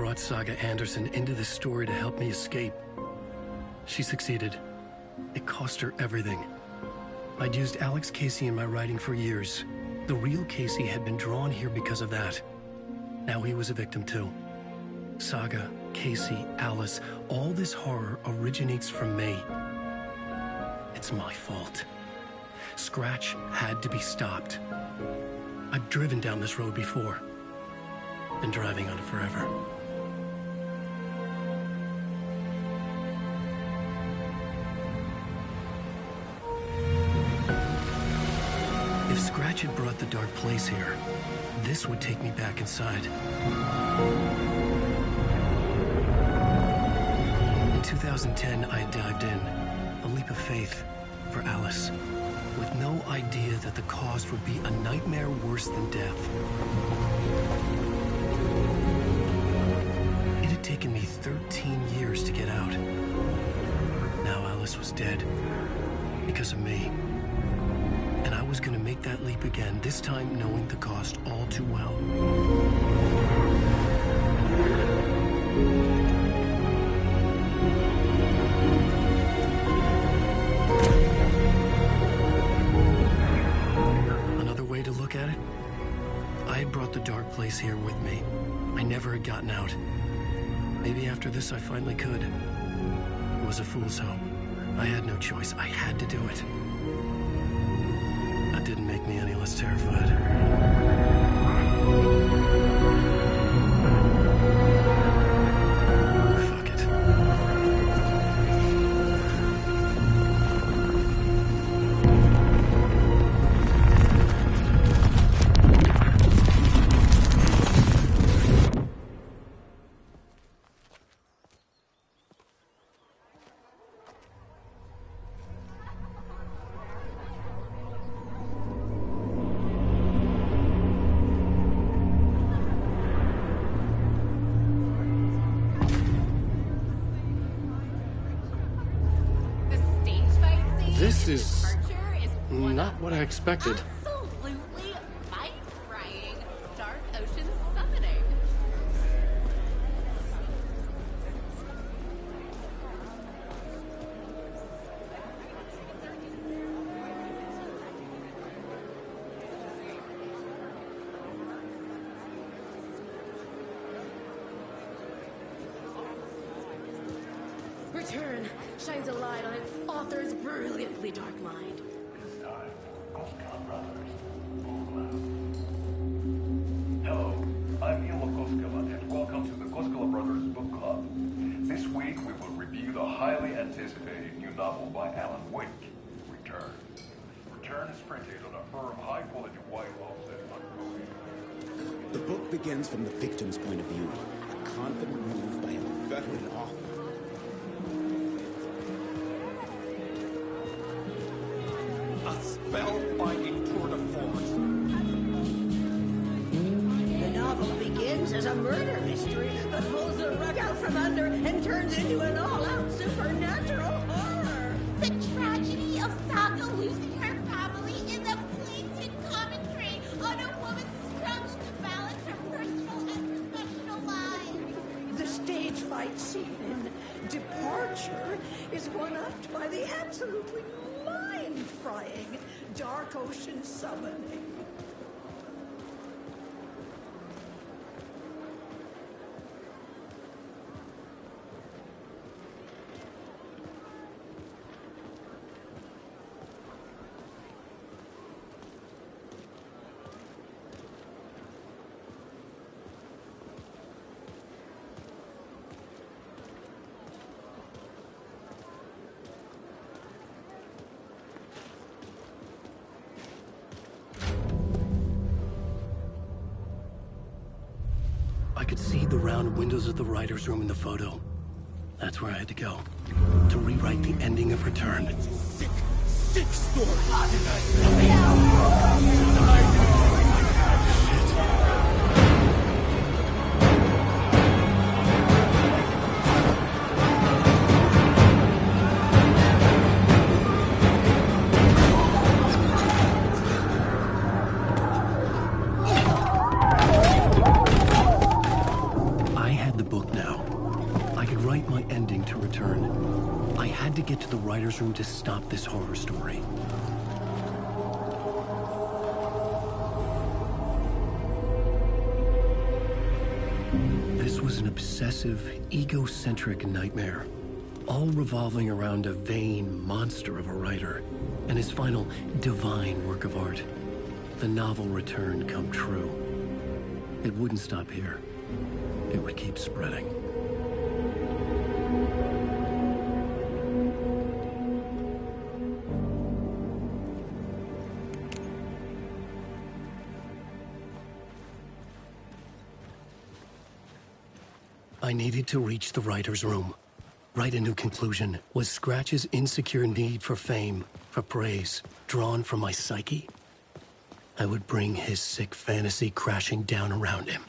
brought Saga Anderson into this story to help me escape. She succeeded. It cost her everything. I'd used Alex Casey in my writing for years. The real Casey had been drawn here because of that. Now he was a victim too. Saga, Casey, Alice, all this horror originates from me. It's my fault. Scratch had to be stopped. I've driven down this road before. Been driving on it forever. If Scratch had brought the dark place here, this would take me back inside. In 2010, I dived in, a leap of faith for Alice, with no idea that the cost would be a nightmare worse than death. It had taken me 13 years to get out. Now Alice was dead, because of me. And I was going to make that leap again, this time knowing the cost all too well. Another way to look at it, I had brought the dark place here with me. I never had gotten out. Maybe after this I finally could. It was a fool's hope. I had no choice. I had to do it. That didn't make me any less terrified. Fuck it. This is not what I expected. Absolutely mind-frying dark ocean summoning. Return shines a light on its author's brilliantly dark mind. It's time for Koskela Brothers Book Club. Hello, I'm Ilo Koskela, and welcome to the Koskela Brothers Book Club. This week we will review the highly anticipated new novel by Alan Wake, Return. Return is printed on a firm, high-quality white offset hardcover. The book begins from the victim's point of view, a confident move by a veteran author. A spellbinding tour de force. The novel begins as a murder mystery that pulls the rug out from under and turns into an all-out supernatural horror. The tragedy of Saga losing her family is a blatant commentary on a woman's struggle to balance her personal and professional lives. The stage fight scene in Departure is one-upped by the absolutely mind-frying dark ocean summoning. I could see the round windows of the writer's room in the photo. That's where I had to go, to rewrite the ending of Return. Sick, sick story. write my ending to Return. I had to get to the writer's room to stop this horror story. This was an obsessive, egocentric nightmare, all revolving around a vain monster of a writer and his final divine work of art, the novel Return, come true. It wouldn't stop here. It would keep spreading. I needed to reach the writer's room. Write a new conclusion. Was Scratch's insecure need for fame, for praise, drawn from my psyche? I would bring his sick fantasy crashing down around him.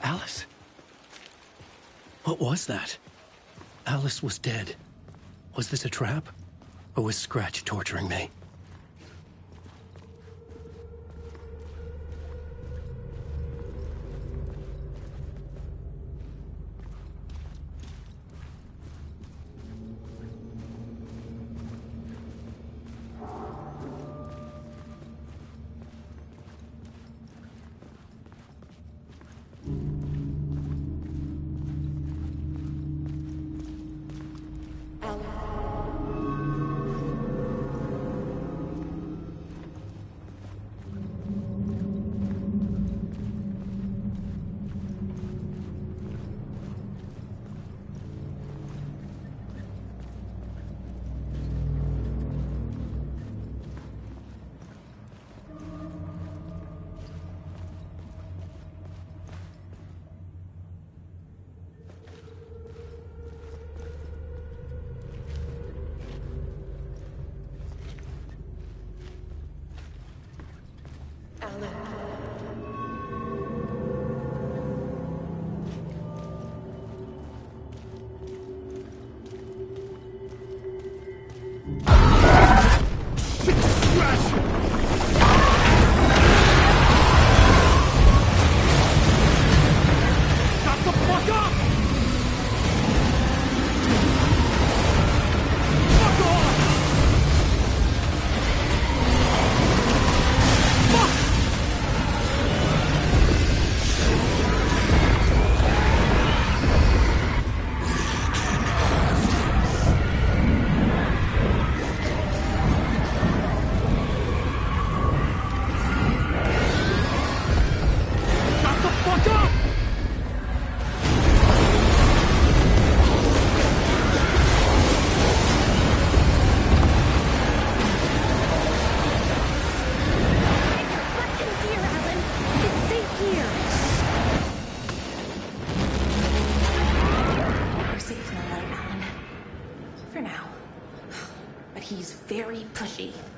Alice? What was that? Alice was dead. Was this a trap? Or was Scratch torturing me?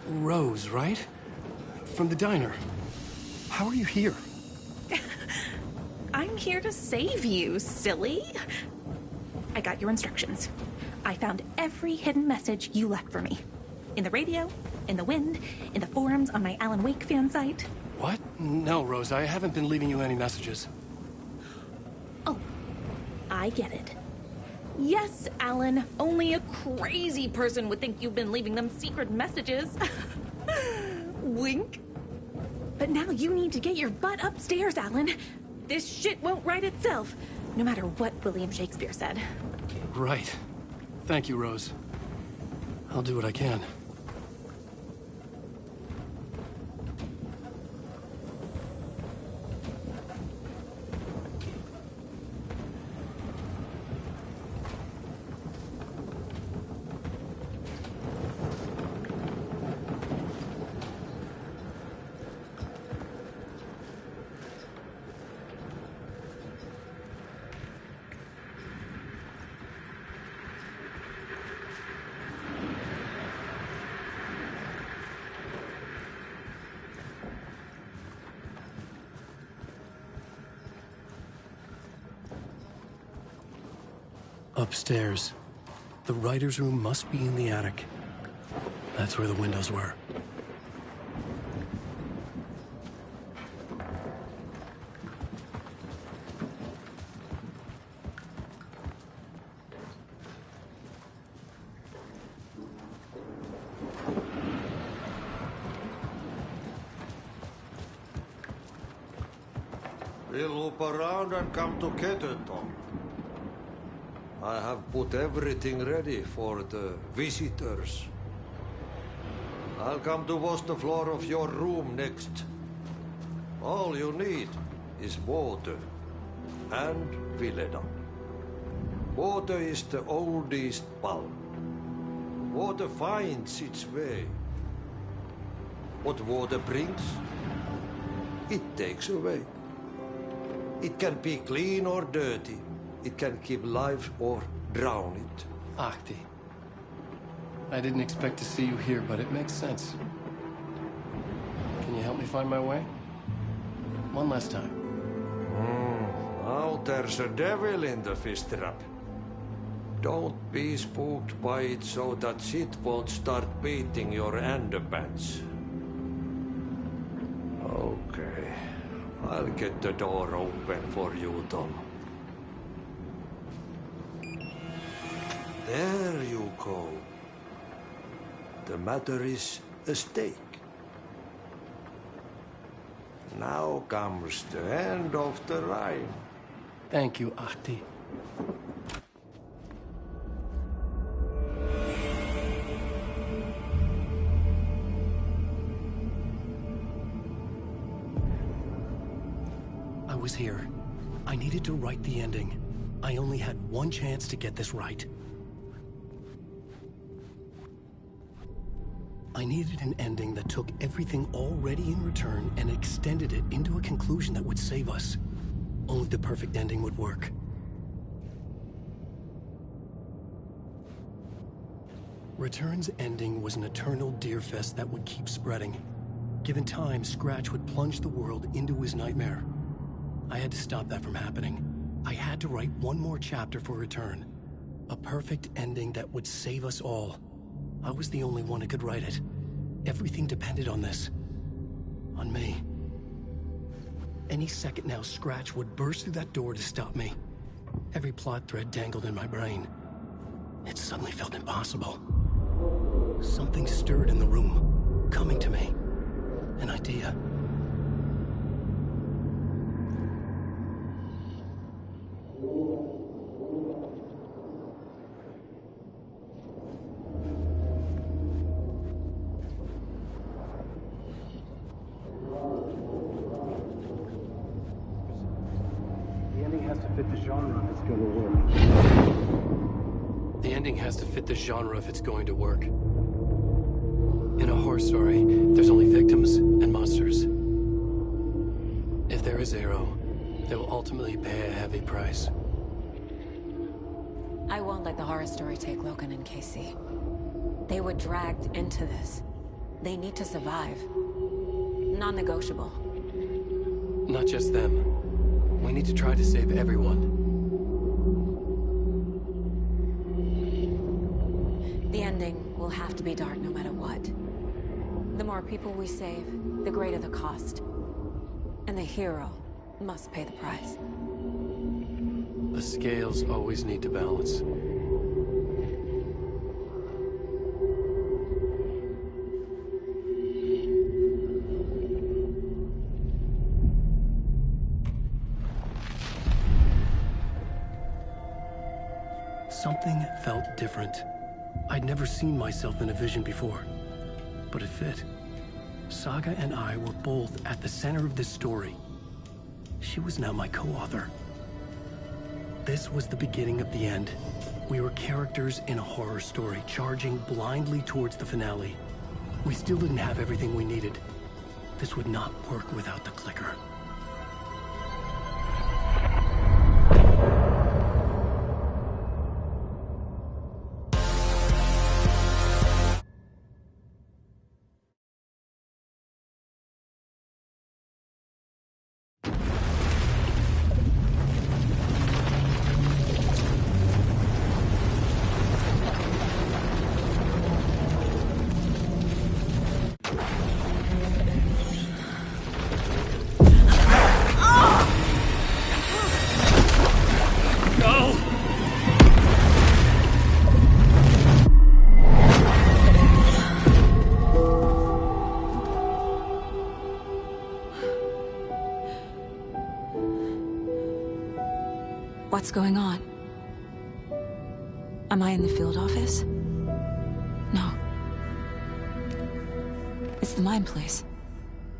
Rose, right? From the diner. How are you here? I'm here to save you, silly. I got your instructions. I found every hidden message you left for me. In the radio, in the wind, in the forums on my Alan Wake fan site. What? No, Rose, I haven't been leaving you any messages. Oh, I get it. Yes, Alan, only a crazy person would think you've been leaving them secret messages. Wink. But now you need to get your butt upstairs, Alan. This shit won't write itself, no matter what William Shakespeare said. Right. Thank you, Rose. I'll do what I can. Upstairs. The writer's room must be in the attic. That's where the windows were. We'll loop around and come to Ketterton. I have put everything ready for the visitors. I'll come to wash the floor of your room next. All you need is water and Vileda. Water is the oldest bulb. Water finds its way. What water brings, it takes away. It can be clean or dirty. It can keep life or drown it. Ahti. I didn't expect to see you here, but it makes sense. Can you help me find my way? One last time. Now there's a devil in the fish trap. Don't be spooked by it so that shit won't start beating your underpants. Okay. I'll get the door open for you, Tom. There you go. The matter is a stake. Now comes the end of the rhyme. Thank you, Ahti. I was here. I needed to write the ending. I only had one chance to get this right. I needed an ending that took everything already in return and extended it into a conclusion that would save us. Only the perfect ending would work. Return's ending was an eternal deerfest that would keep spreading. Given time, Scratch would plunge the world into his nightmare. I had to stop that from happening. I had to write one more chapter for Return. A perfect ending that would save us all. I was the only one who could write it. Everything depended on this. On me. Any second now, Scratch would burst through that door to stop me. Every plot thread dangled in my brain. It suddenly felt impossible. Something stirred in the room, coming to me. An idea. The ending has to fit the genre if it's going to work. In a horror story, there's only victims and monsters. If there is Arrow, they will ultimately pay a heavy price. I won't let the horror story take Logan and Casey. They were dragged into this. They need to survive. Non-negotiable. Not just them. We need to try to save everyone. The ending will have to be dark no matter what. The more people we save, the greater the cost. And the hero must pay the price. The scales always need to balance. Something felt different. I'd never seen myself in a vision before, but it fit. Saga and I were both at the center of this story. She was now my co-author. This was the beginning of the end. We were characters in a horror story, charging blindly towards the finale. We still didn't have everything we needed. This would not work without the clicker. What's going on? Am I in the field office? No. It's the mine place.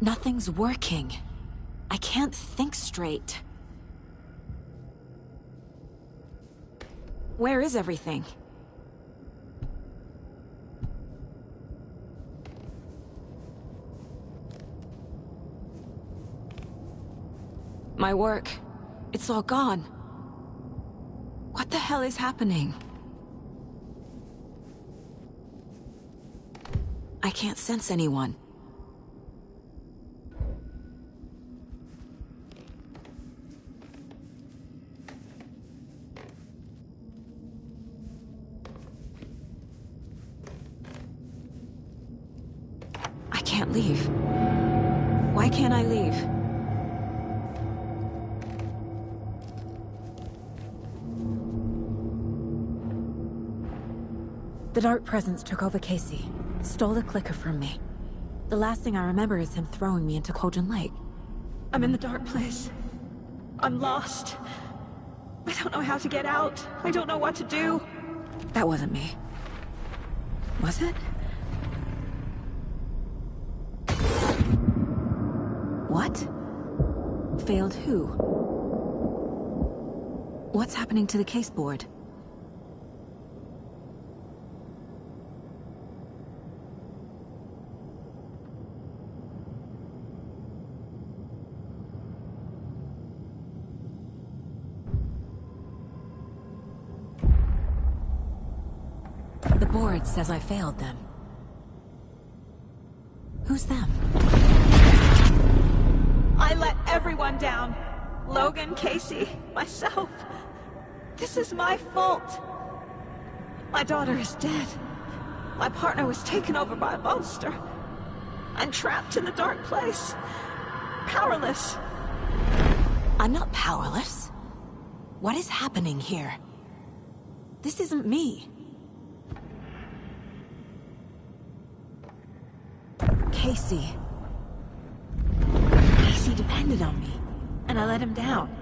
Nothing's working. I can't think straight. Where is everything? My work, it's all gone. What the hell is happening? I can't sense anyone. I can't leave. Why can't I leave? The Dark Presence took over Casey, stole the clicker from me. The last thing I remember is him throwing me into Cauldron Lake. I'm in the dark place. I'm lost. I don't know how to get out. I don't know what to do. That wasn't me. Was it? What? Failed who? What's happening to the case board? The board says I failed them. Who's them? I let everyone down. Logan, Casey, myself. This is my fault. My daughter is dead. My partner was taken over by a monster. I'm trapped in the dark place. Powerless. I'm not powerless. What is happening here? This isn't me. Casey. Casey depended on me, and I let him down.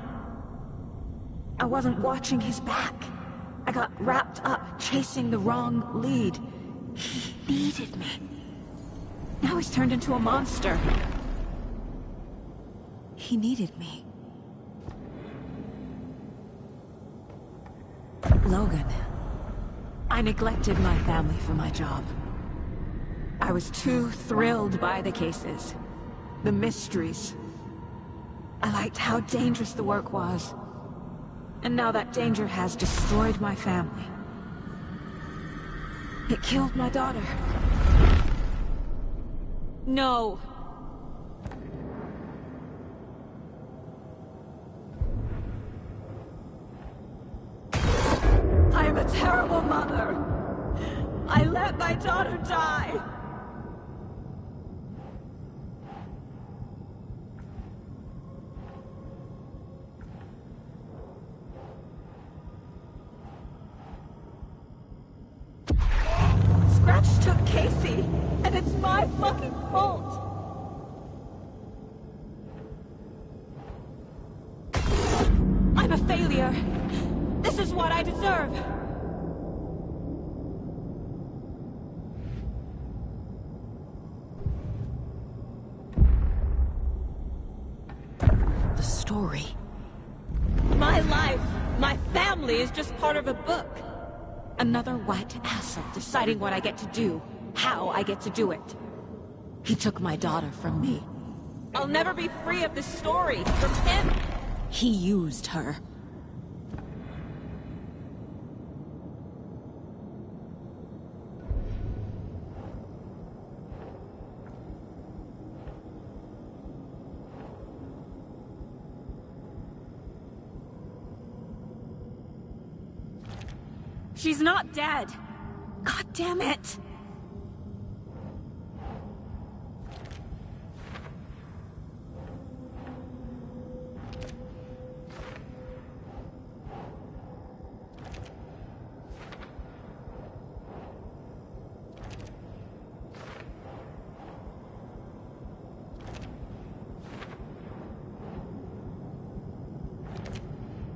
I wasn't watching his back. I got wrapped up chasing the wrong lead. He needed me. Now he's turned into a monster. He needed me. Logan. I neglected my family for my job. I was too thrilled by the cases, the mysteries. I liked how dangerous the work was. And now that danger has destroyed my family. It killed my daughter. No. I am a terrible mother. I let my daughter die. Scratch took Casey, and it's my fucking fault. I'm a failure. This is what I deserve. The story. My life, my family is just part of a book. Another white asshole deciding what I get to do, how I get to do it. He took my daughter from me. I'll never be free of this story from him. He used her. She's not dead. God damn it.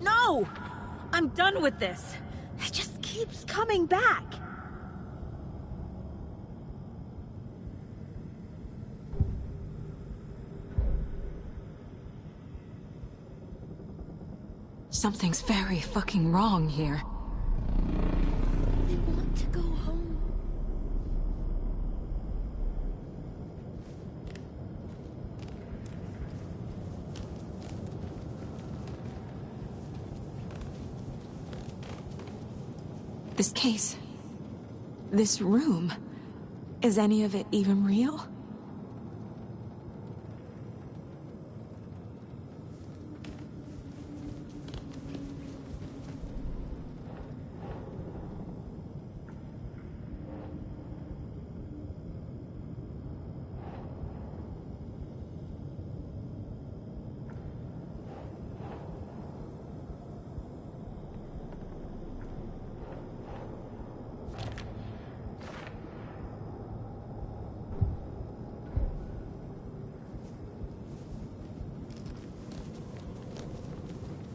No! I'm done with this. It just keeps coming back. Something's very fucking wrong here. I want to go home. This case... this room... is any of it even real?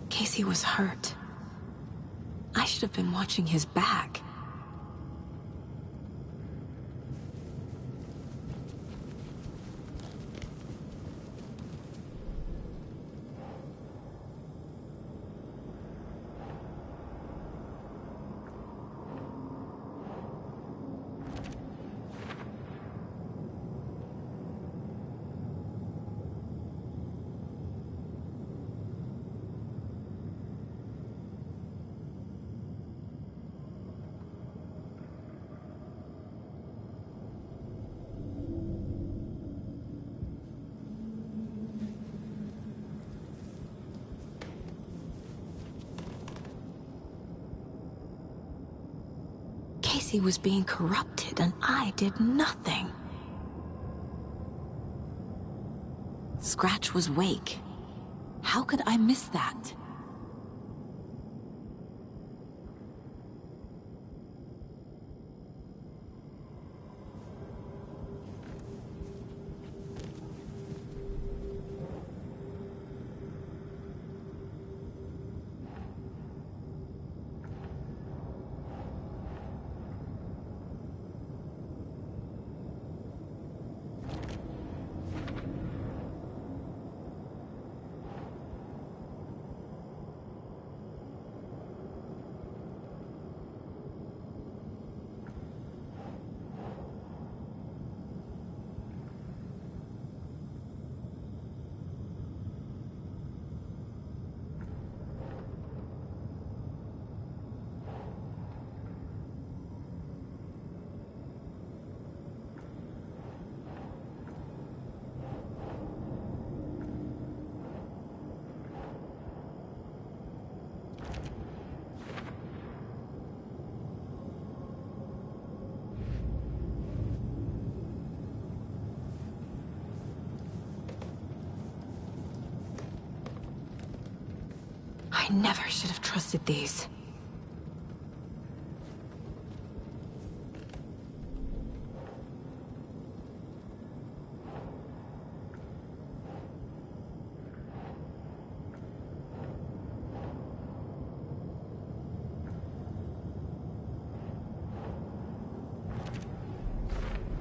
Casey was hurt. I should have been watching his back. Casey was being corrupted, and I did nothing. Scratch was Wake. How could I miss that? I never should have trusted these.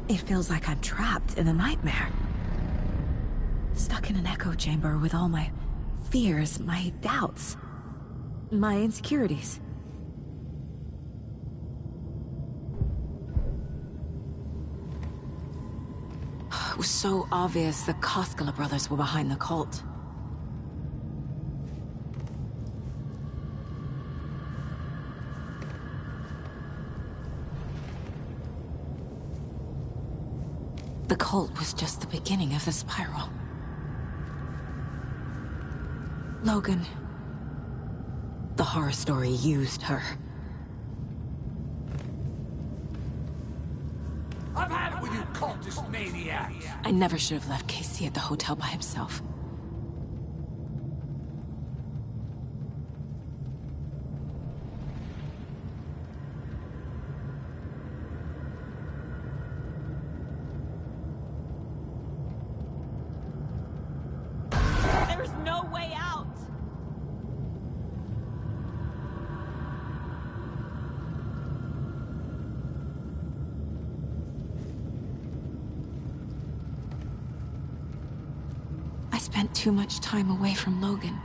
It feels like I'm trapped in a nightmare. Stuck in an echo chamber with all my fears, my doubts, my insecurities. It was so obvious the Koskela brothers were behind the cult. The cult was just the beginning of the spiral. Logan. The horror story used her. I've had it with you cultist maniacs! I never should have left Casey at the hotel by himself. There's no way out! I spent too much time away from Logan.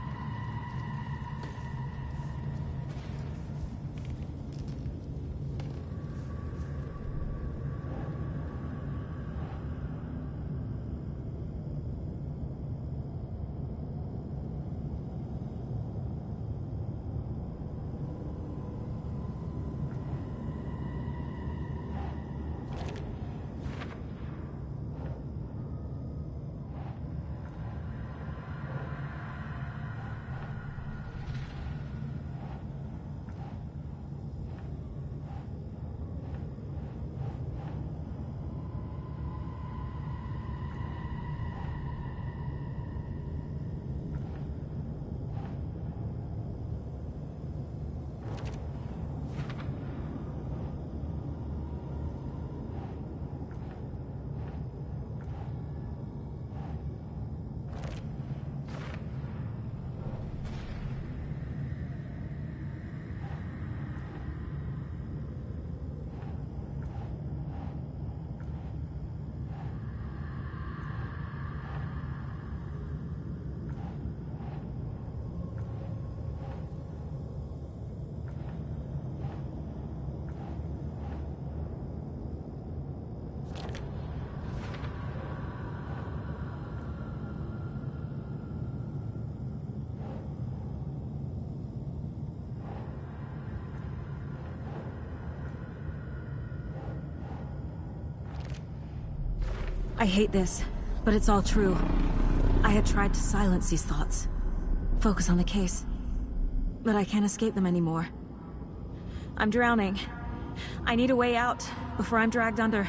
I hate this, but it's all true. I had tried to silence these thoughts, focus on the case, but I can't escape them anymore. I'm drowning. I need a way out before I'm dragged under.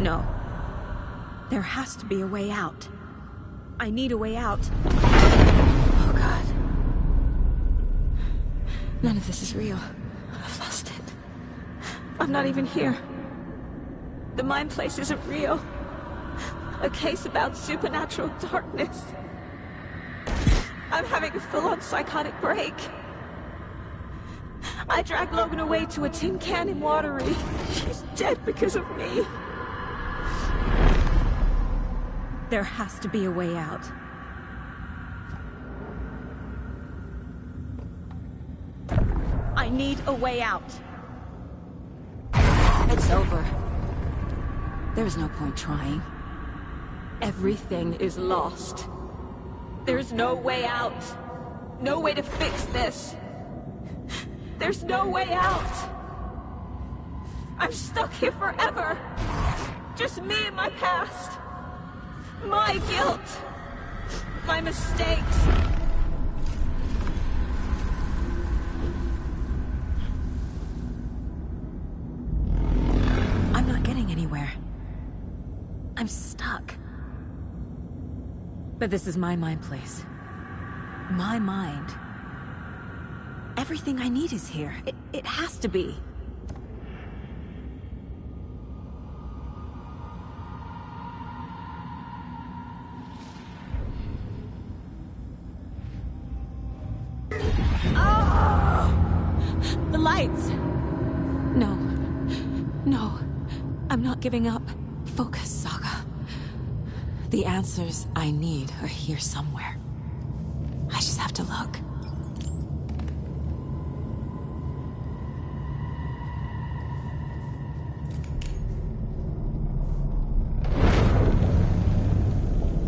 No. There has to be a way out. I need a way out. Oh, God. None of this is real. I've lost it. I'm not even here. The mind place isn't real. A case about supernatural darkness. I'm having a full-on psychotic break. I dragged Logan away to a tin can in Watery. She's dead because of me. There has to be a way out. I need a way out. It's over. There's no point trying. Everything is lost. There's no way out. No way to fix this. There's no way out. I'm stuck here forever. Just me and my past. My guilt. My mistakes. I'm not getting anywhere. I'm stuck. But this is my mind place. My mind. Everything I need is here. It has to be. The lights! No. No. I'm not giving up. Focus, Saga. The answers I need are here somewhere. I just have to look.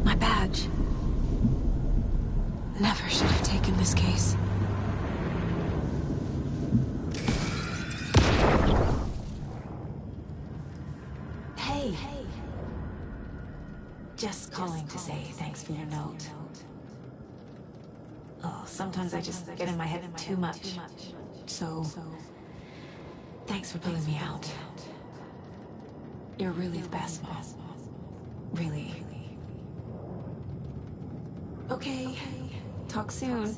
My badge. Never should have taken this case. Hey. Just calling to say thanks for your note. Oh, sometimes I just get in my head too much. So, thanks for pulling me out. You're really the best, Mom. Really. Okay. Talk soon.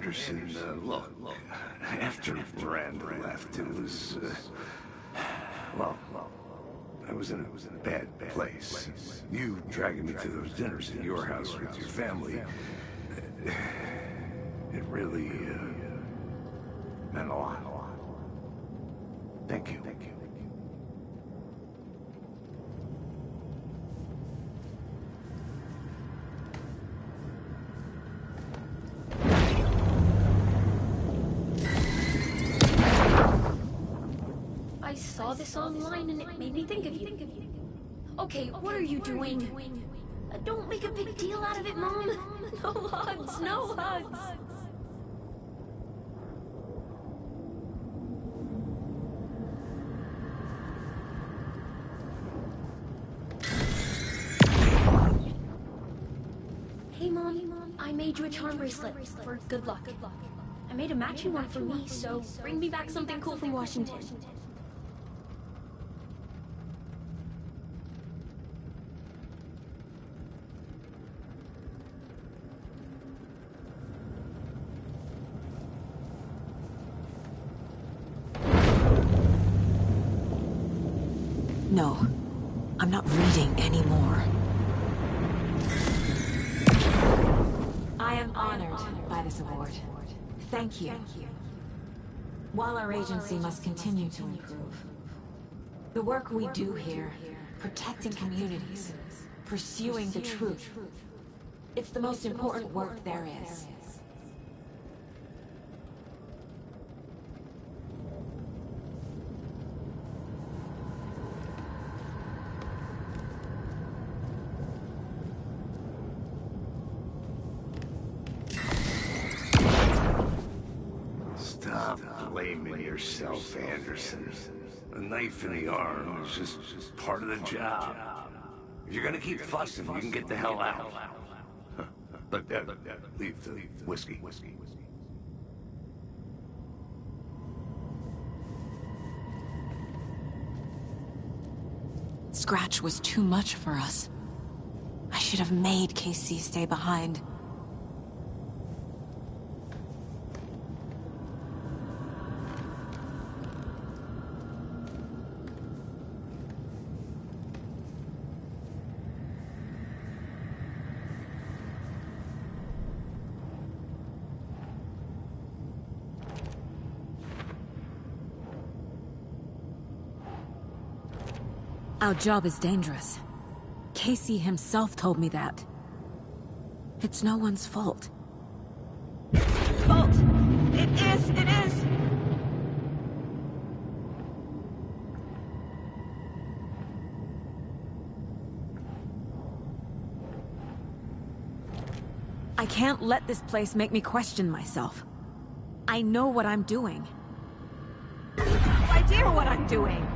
Anderson, look, after Miranda left, it was, well, I was in a bad place. You dragging me to those dinners at your house with your family, it really, meant a lot. Thank you. I saw this online and it made me think of you. Okay, what are you doing? Don't make a big deal out of it, Mom. No hugs, no hugs. Hey, Mom, I made you a charm bracelet for good luck. I made a matching one for me, so bring me back something cool from Washington. No, I'm not reading anymore. I am honored by this award. Thank you. While our agency must continue to improve, the work we do here, protecting communities, pursuing the truth, it's the most important work there is. Stop blaming yourself, Anderson. A knife in the arm is just part of the job. If you're gonna keep fussing, you can get the hell out. But leave the whiskey. Scratch was too much for us. I should have made Casey stay behind. Our job is dangerous. Casey himself told me that. It's no one's fault. Fault! It is! I can't let this place make me question myself. I know what I'm doing. No idea what I'm doing!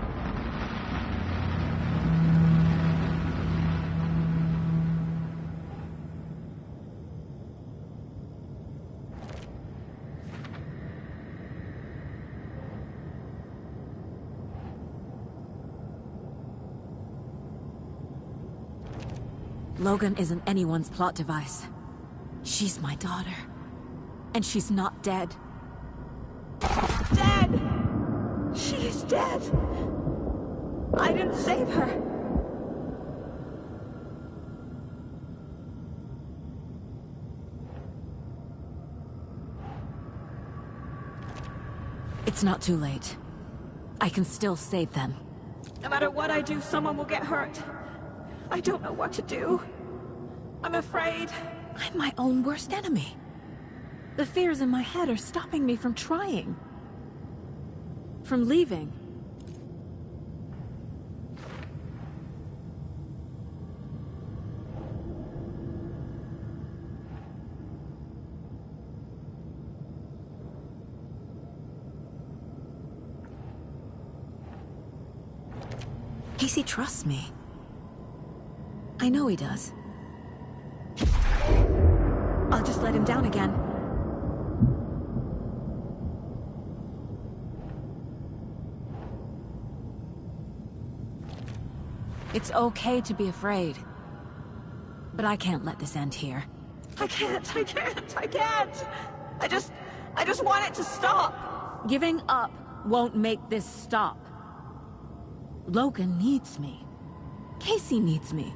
Logan isn't anyone's plot device. She's my daughter. And she's not dead. Dead! She is dead! I didn't save her. It's not too late. I can still save them. No matter what I do, someone will get hurt. I don't know what to do. I'm afraid. I'm my own worst enemy. The fears in my head are stopping me from trying. From leaving. Casey trusts me. I know he does. I'll just let him down again. It's okay to be afraid. But I can't let this end here. I can't! I just want it to stop. Giving up won't make this stop. Logan needs me. Casey needs me.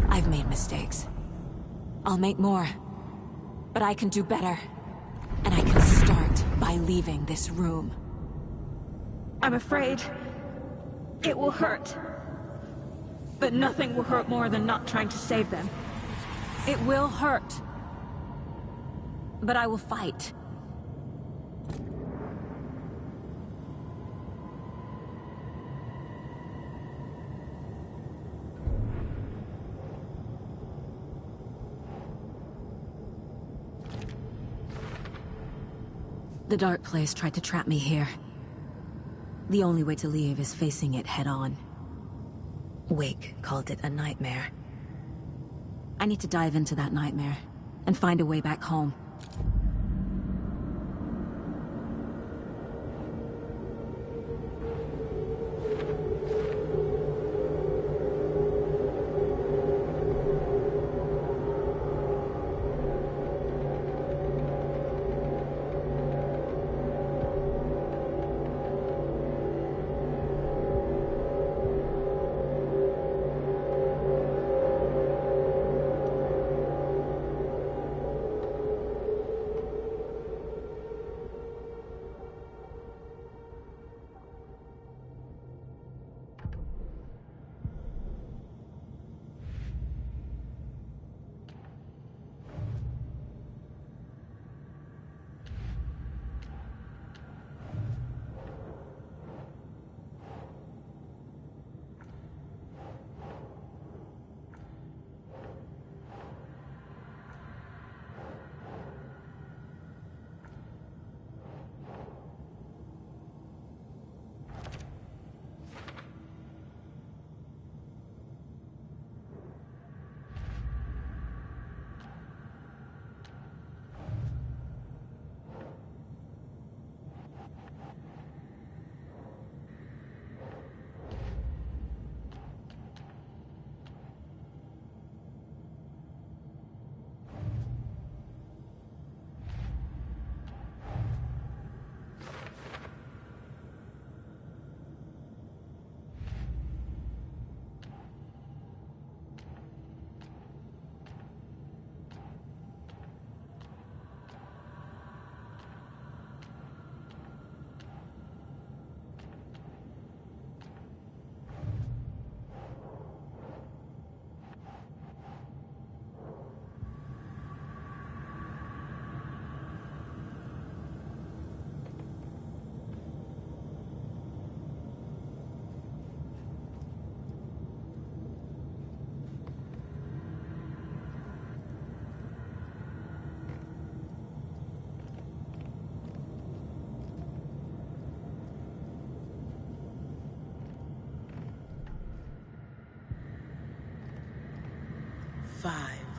I've made mistakes. I'll make more. But I can do better. And I can start by leaving this room. I'm afraid it will hurt. But nothing will hurt more than not trying to save them. It will hurt. But I will fight. The dark place tried to trap me here. The only way to leave is facing it head-on. Wake called it a nightmare. I need to dive into that nightmare and find a way back home.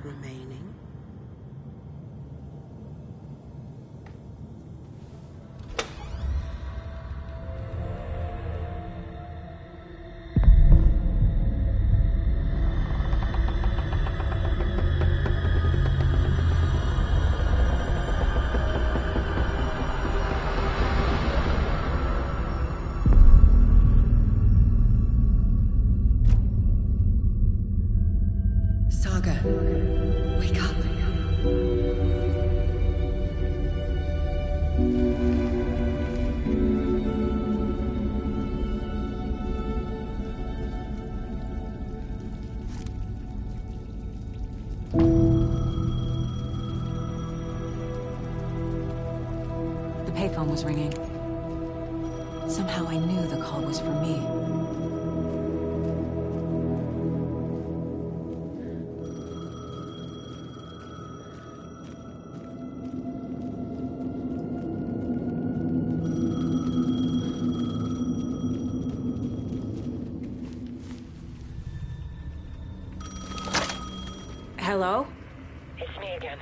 Remaining. Saga, wake up. The payphone was ringing. Somehow I knew the call was for me. Hello? It's me again.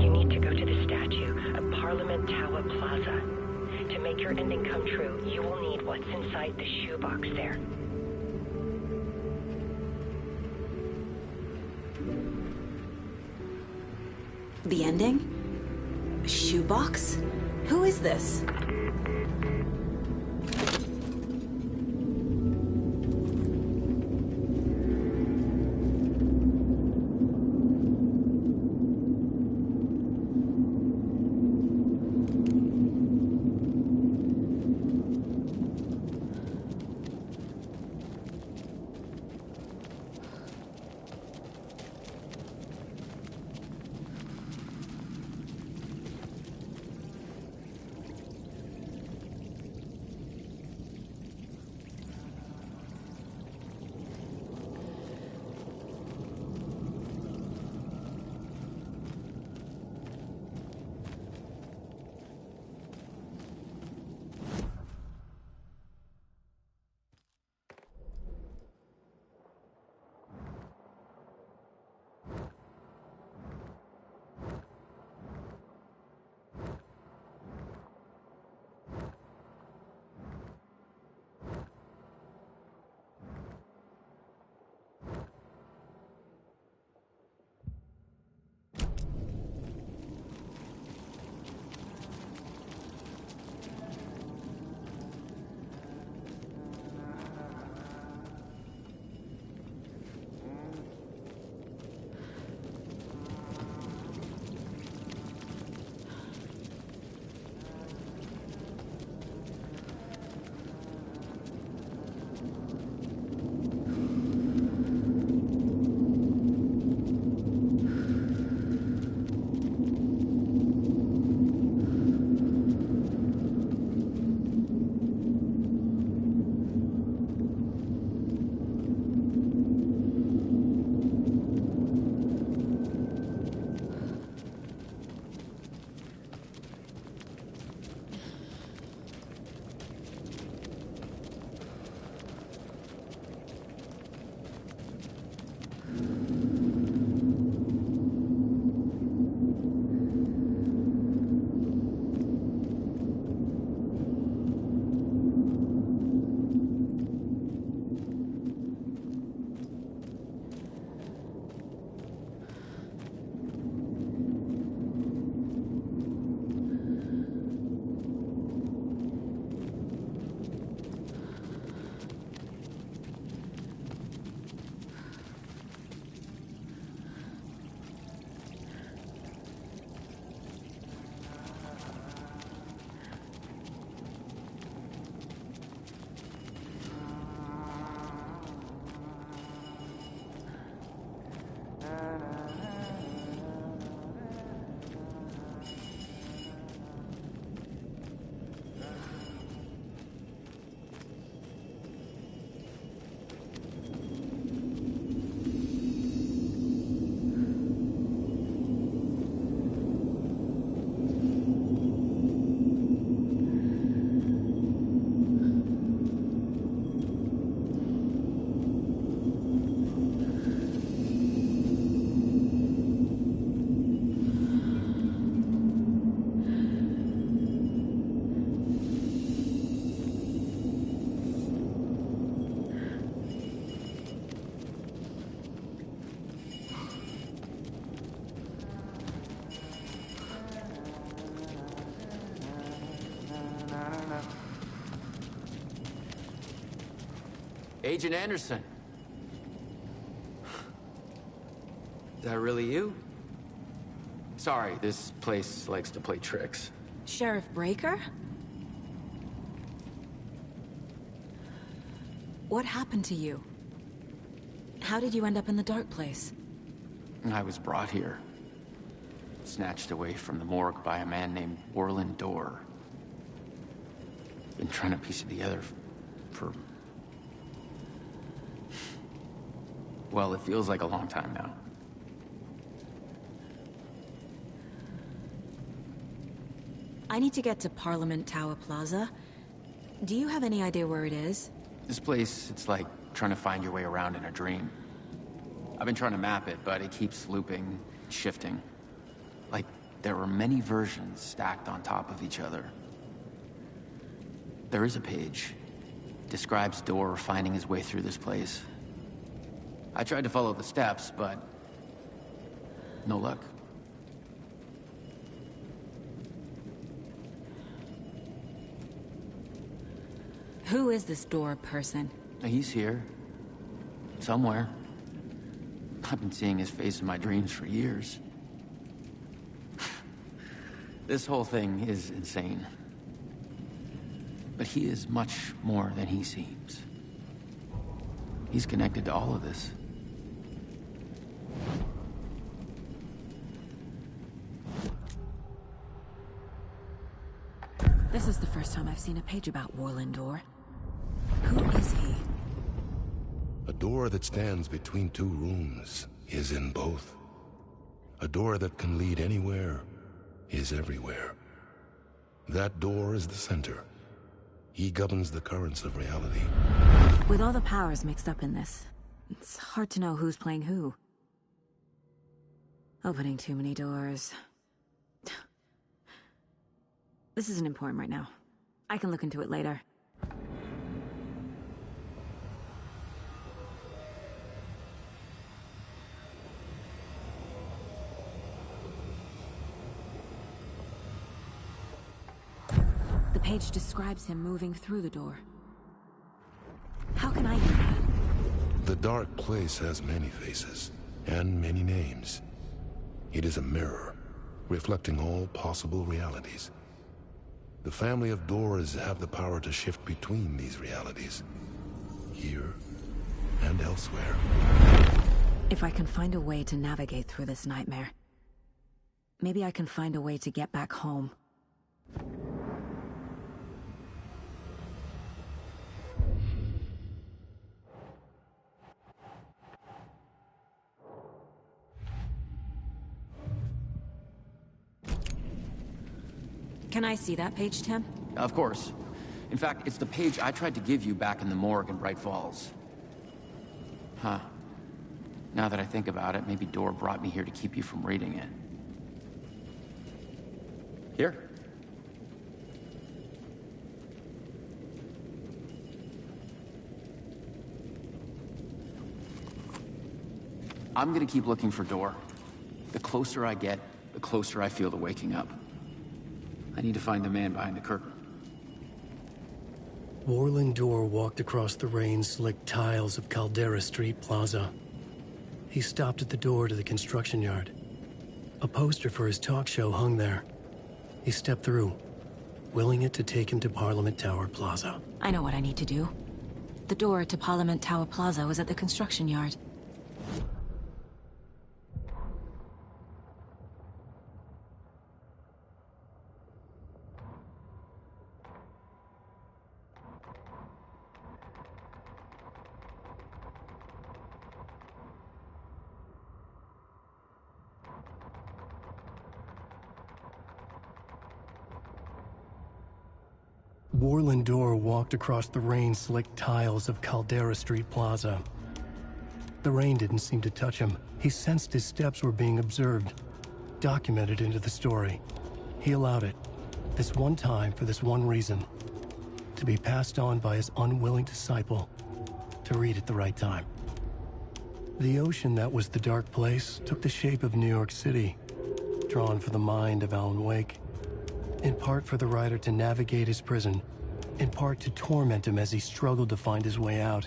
You need to go to the statue at Parliament Tower Plaza. To make your ending come true, you will need what's inside the shoebox there. The ending? A shoebox? Who is this? Agent Anderson. Is that really you? Sorry, this place likes to play tricks. Sheriff Breaker? What happened to you? How did you end up in the dark place? I was brought here. Snatched away from the morgue by a man named Orland Dorr. Been trying to piece it together for... well, it feels like a long time now. I need to get to Parliament Tower Plaza. Do you have any idea where it is? This place, it's like trying to find your way around in a dream. I've been trying to map it, but it keeps looping, shifting. Like there were many versions stacked on top of each other. There is a page. Describes Door finding his way through this place. I tried to follow the steps, but no luck. Who is this Door person? He's here. Somewhere. I've been seeing his face in my dreams for years. This whole thing is insane. But he is much more than he seems. He's connected to all of this. This is the first time I've seen a page about Warland Door. Who is he? A door that stands between two rooms is in both. A door that can lead anywhere is everywhere. That door is the center. He governs the currents of reality. With all the powers mixed up in this, it's hard to know who's playing who. Opening too many doors. This isn't important right now. I can look into it later. The page describes him moving through the door. How can I hear that? The dark place has many faces and many names. It is a mirror, reflecting all possible realities. The family of Doors have the power to shift between these realities, here and elsewhere. If I can find a way to navigate through this nightmare, maybe I can find a way to get back home. Can I see that page, Tim? Of course. In fact, it's the page I tried to give you back in the morgue in Bright Falls. Huh. Now that I think about it, maybe Door brought me here to keep you from reading it. Here. I'm gonna keep looking for Door. The closer I get, the closer I feel to waking up. I need to find the man behind the curtain. Warland Door walked across the rain-slicked tiles of Caldera Street Plaza. He stopped at the door to the construction yard. A poster for his talk show hung there. He stepped through, willing it to take him to Parliament Tower Plaza. I know what I need to do. The door to Parliament Tower Plaza was at the construction yard. Warland Door walked across the rain-slicked tiles of Caldera Street Plaza. The rain didn't seem to touch him. He sensed his steps were being observed, documented into the story. He allowed it, this one time for this one reason, to be passed on by his unwilling disciple, to read at the right time. The ocean that was the dark place took the shape of New York City, drawn for the mind of Alan Wake. In part for the writer to navigate his prison, in part to torment him as he struggled to find his way out.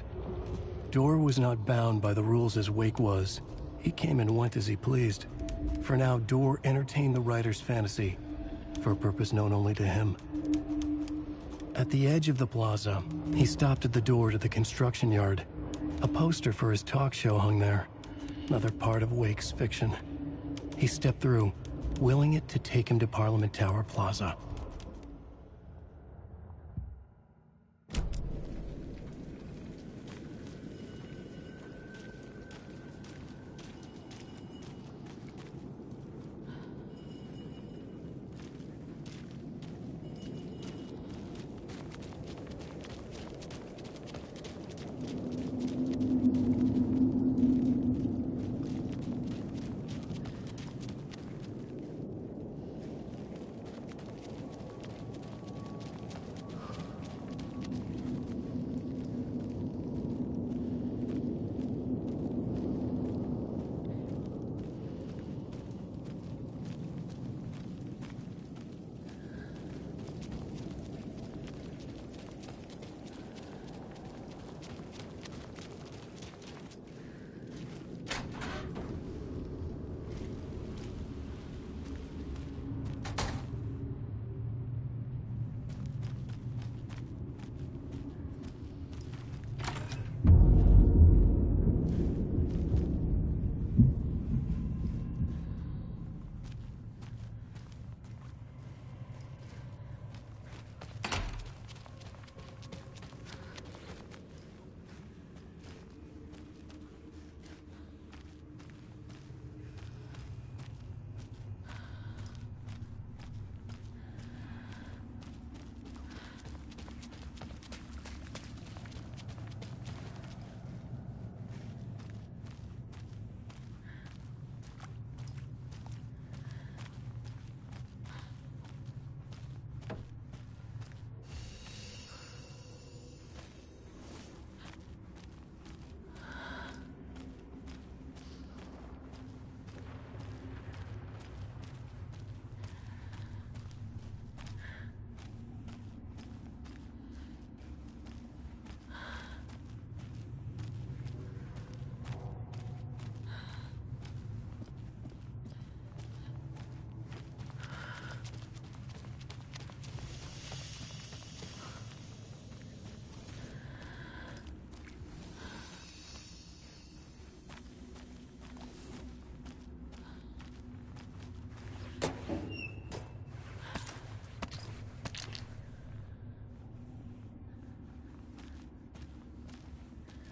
Door was not bound by the rules as Wake was. He came and went as he pleased. For now, Door entertained the writer's fantasy, for a purpose known only to him. At the edge of the plaza, he stopped at the door to the construction yard. A poster for his talk show hung there, another part of Wake's fiction. He stepped through, willing it to take him to Parliament Tower Plaza.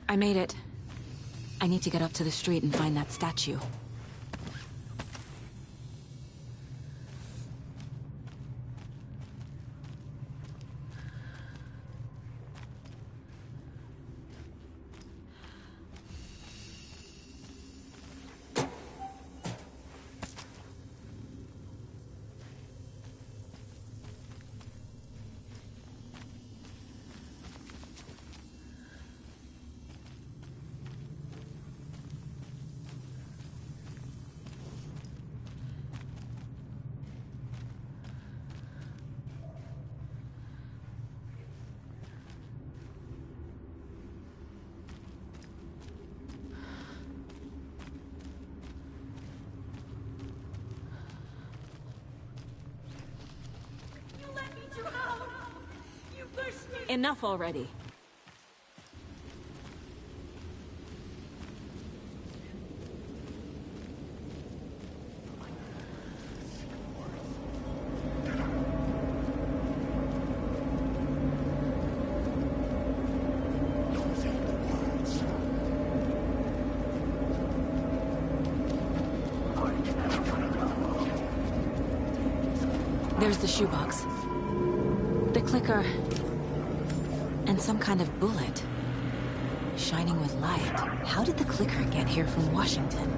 I made it. I need to get up to the street and find that statue. Enough already. There's the shoebox. The clicker. And some kind of bullet. Shining with light. How did the clicker get here from Washington?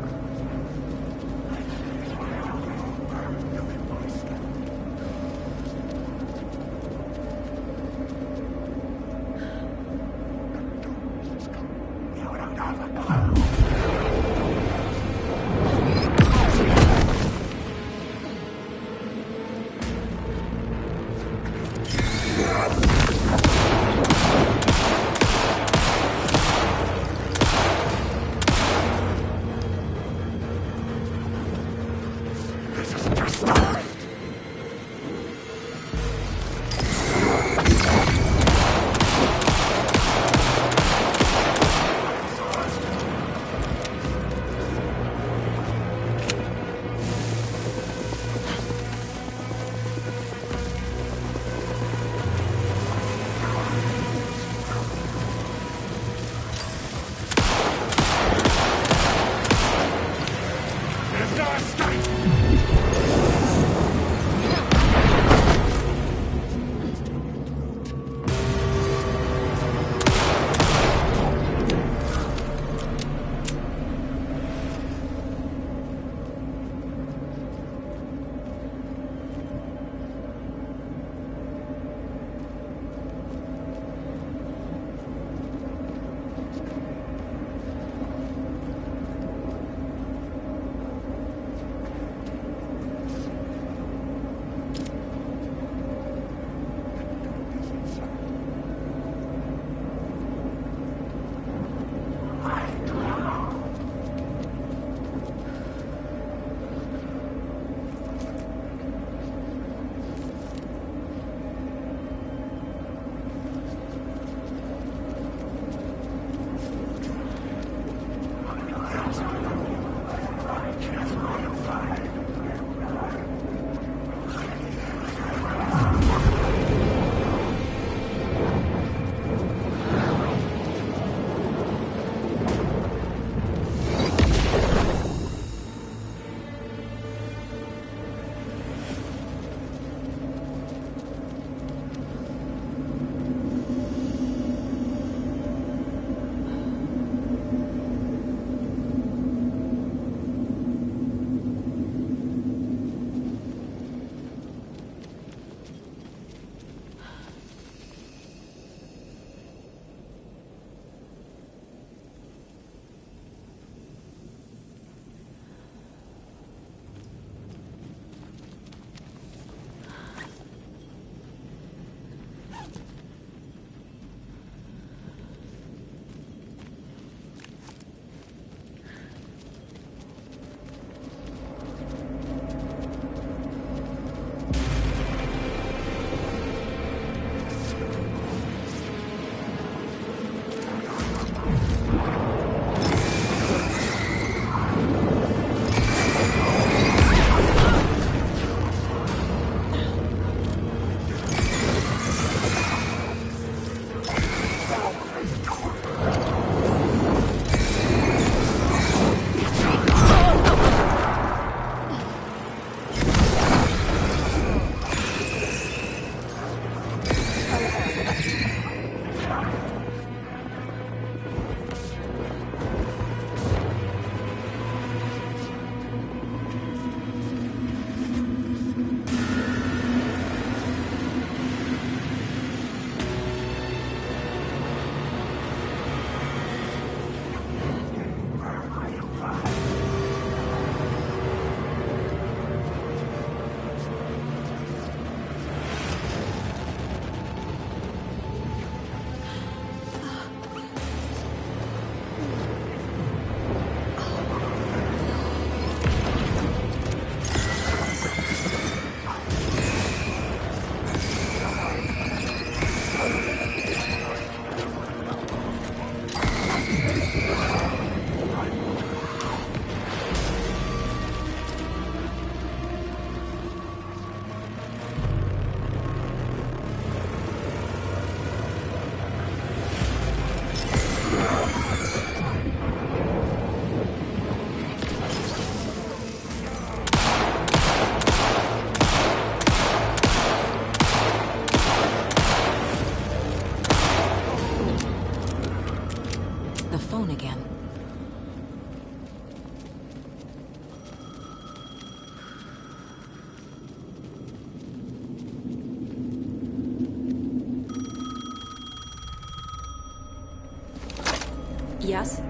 Yes?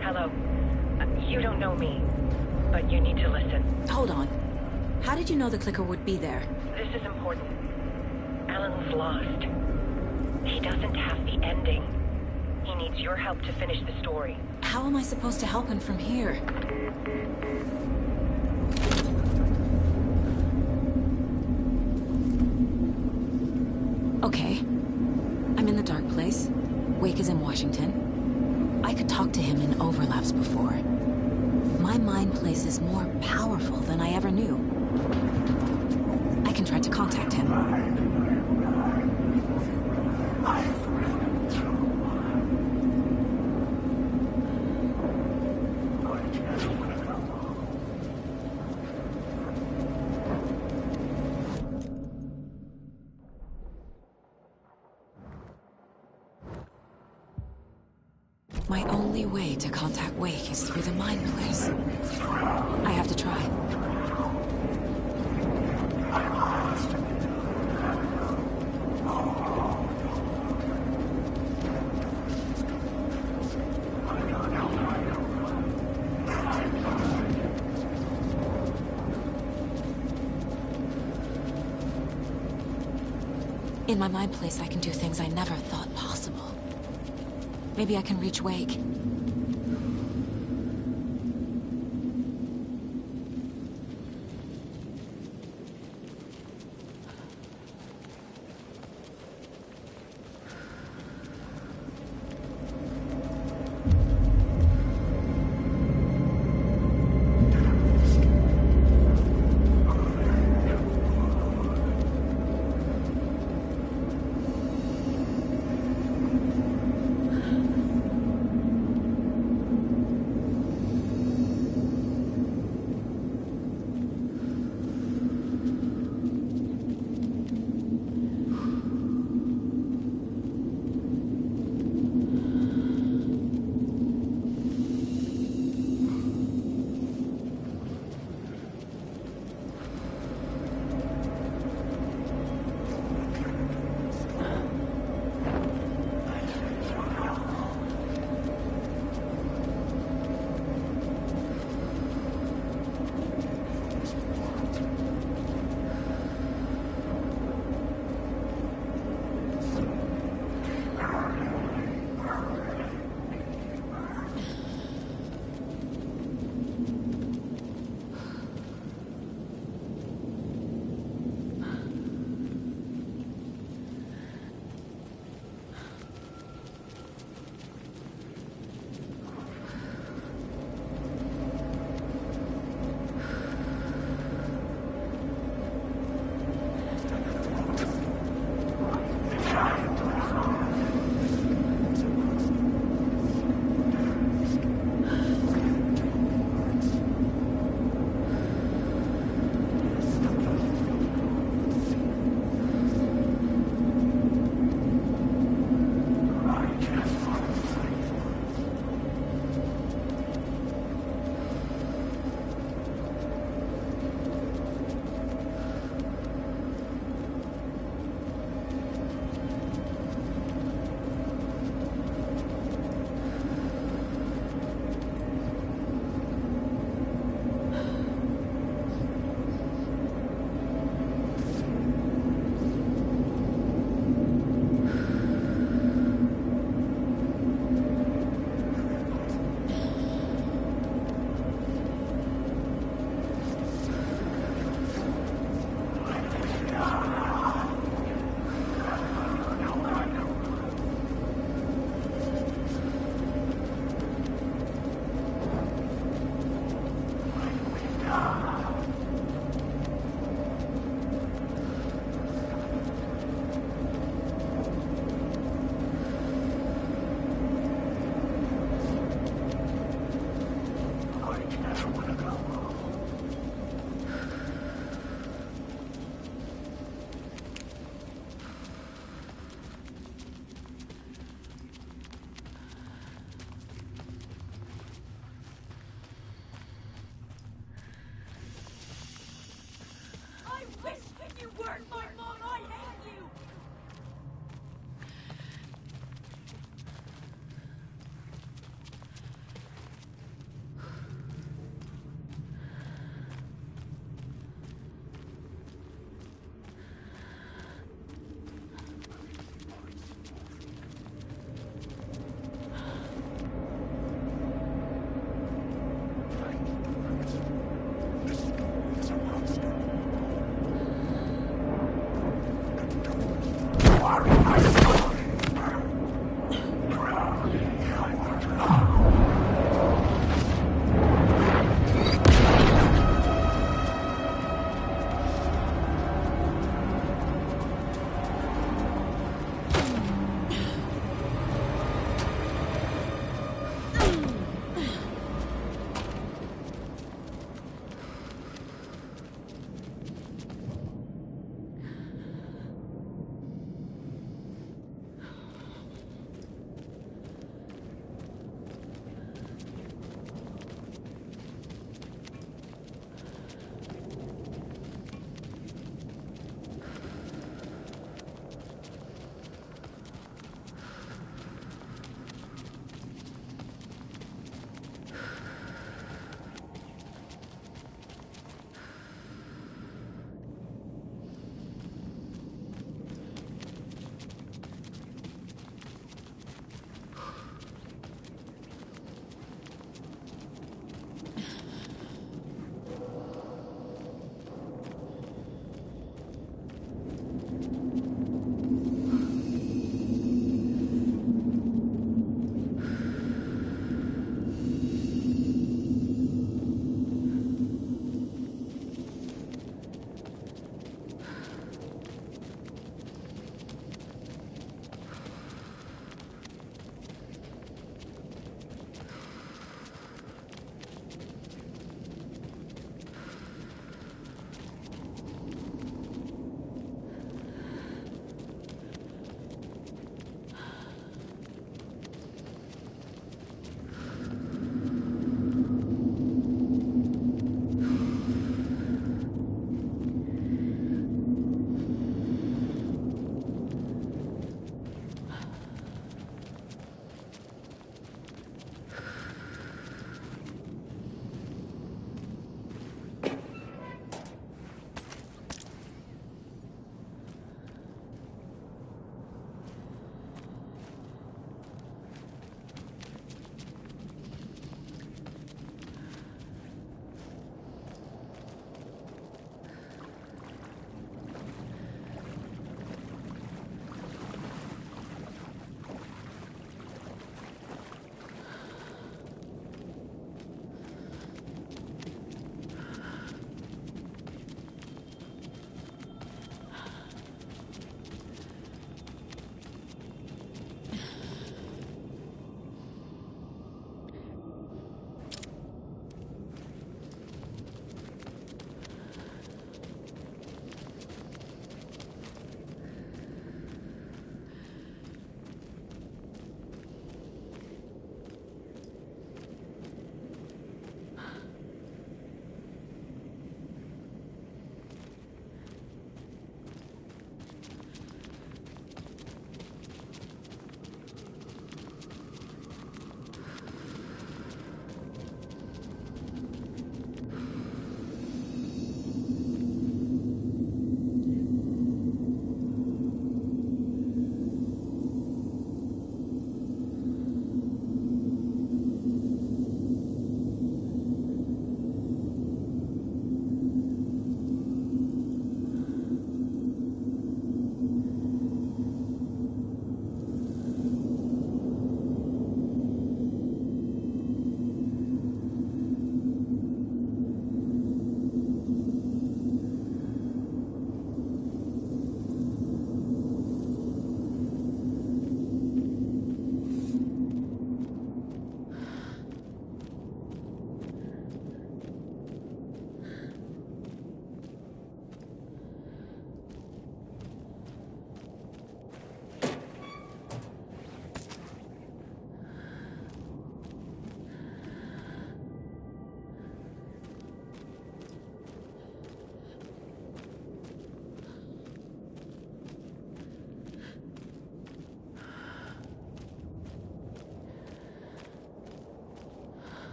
Hello. You don't know me, but you need to listen. Hold on. How did you know the clicker would be there? This is important. Alan's lost. He doesn't have the ending. He needs your help to finish the story. How am I supposed to help him from here? Okay. I'm in the dark place. Wake is in Washington. I could talk to him in overlaps before. My mind place is more powerful than I ever knew. I can try to contact him. My only way to contact Wake is through the mind place. I have to try. In my mind place, I can do things I never thought possible. Maybe I can reach Wake.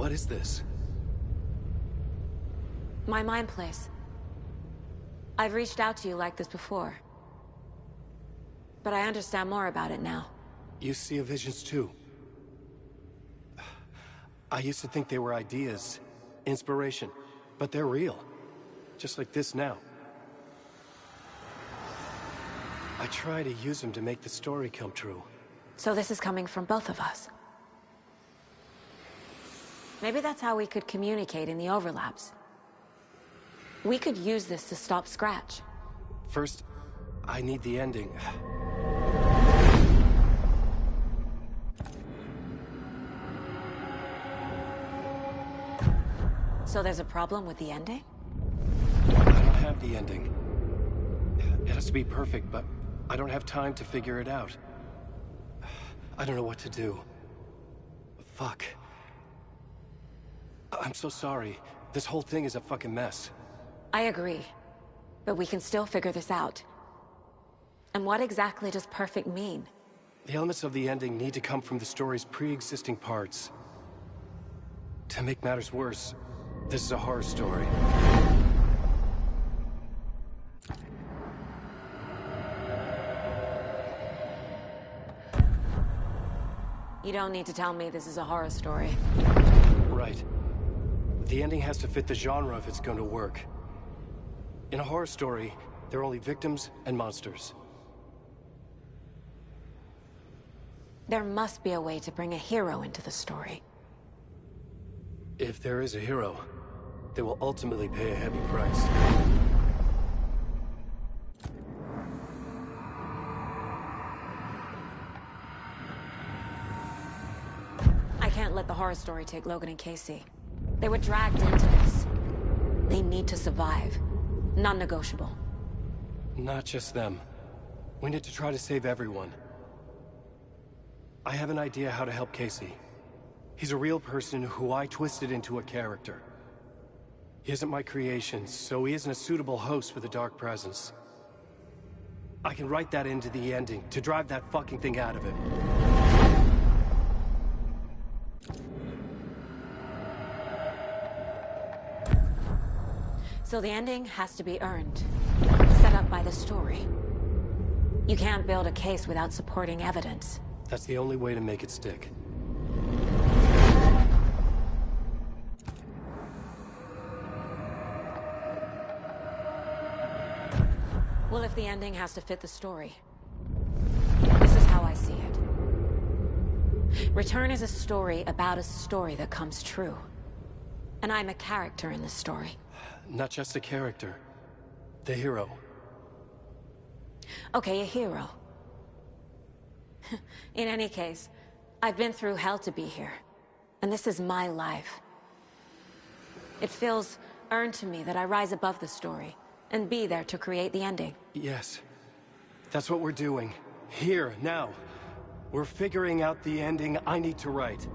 What is this? My mind place. I've reached out to you like this before. But I understand more about it now. You see visions too. I used to think they were ideas, inspiration, but they're real. Just like this now. I try to use them to make the story come true. So this is coming from both of us. Maybe that's how we could communicate in the overlaps. We could use this to stop Scratch. First, I need the ending. So there's a problem with the ending? I don't have the ending. It has to be perfect, but I don't have time to figure it out. I don't know what to do. Fuck. I'm so sorry. This whole thing is a fucking mess. I agree. But we can still figure this out. And what exactly does perfect mean? The elements of the ending need to come from the story's pre-existing parts. To make matters worse, this is a horror story. You don't need to tell me this is a horror story. Right. The ending has to fit the genre if it's going to work. In a horror story, there are only victims and monsters. There must be a way to bring a hero into the story. If there is a hero, they will ultimately pay a heavy price. I can't let the horror story take Logan and Casey. They were dragged into this. They need to survive. Non-negotiable. Not just them. We need to try to save everyone. I have an idea how to help Casey. He's a real person who I twisted into a character. He isn't my creation, so he isn't a suitable host for the Dark Presence. I can write that into the ending to drive that fucking thing out of him. So the ending has to be earned. Set up by the story. You can't build a case without supporting evidence. That's the only way to make it stick. Well, if the ending has to fit the story, this is how I see it. Return is a story about a story that comes true. And I'm a character in this story. Not just a character. The hero. Okay, a hero. In any case, I've been through hell to be here. And this is my life. It feels earned to me that I rise above the story and be there to create the ending. Yes. That's what we're doing. Here, now. We're figuring out the ending I need to write.